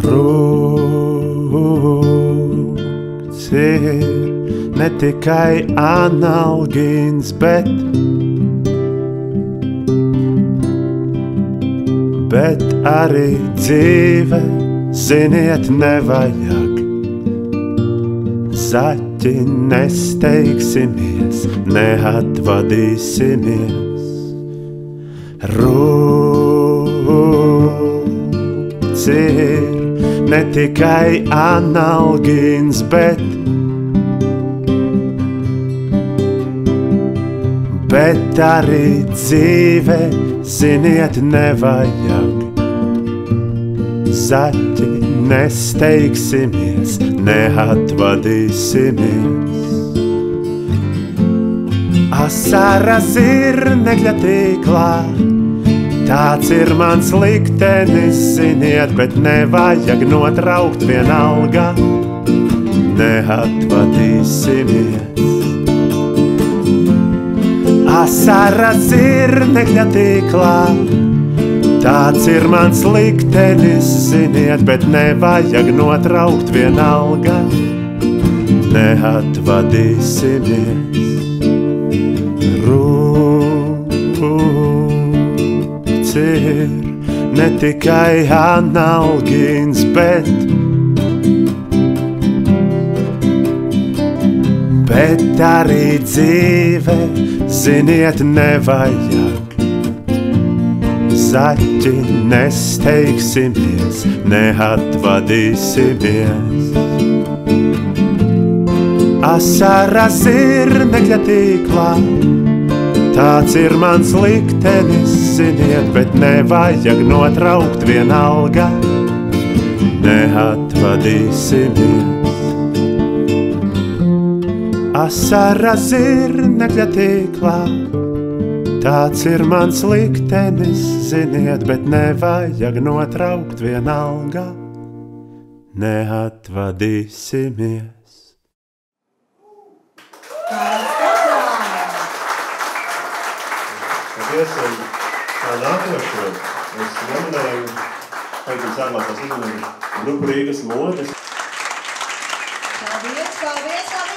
Rūkts ir ne tikai analgīns, bet arī dzīve, ziniet, nevajag. Zaķi nesteigsimies, neatvadīsimies. Rūkts ir ne tikai analgīns, bet arī dzīve, ziniet, nevajag. Zaķi nesteigsimies, neatvadīsimies. Asaras zirnekļa tīklā, tāds ir mans liktenis, ziniet, bet nevajag notraukt vienalga, neatvadīsimies. Asaras zirnekļa tīklā, tāds ir mans liktenis, ziniet, bet nevajag notraukt vienalga, neatvadīsimies. Rūkts ir ne tikai analgīns, bet arī dzīve, ziniet, nevajag. Zaķi nesteigsimies, neatvadīsimies. Asaras zirnekļa tīklā, tāds ir mans liktenis, ziniet, bet nevajag notraukt vienalga, neatvadīsimies. Asaras zirnekļa tīklā, tāds ir mans liktenis, ziniet, bet nevajag notraukt vienalga, neatvadīsimies. Paldies, un tā nākošo es nominēju, tagad sākumās izmanīju grupu Rīgas modes. Paldies, paldies!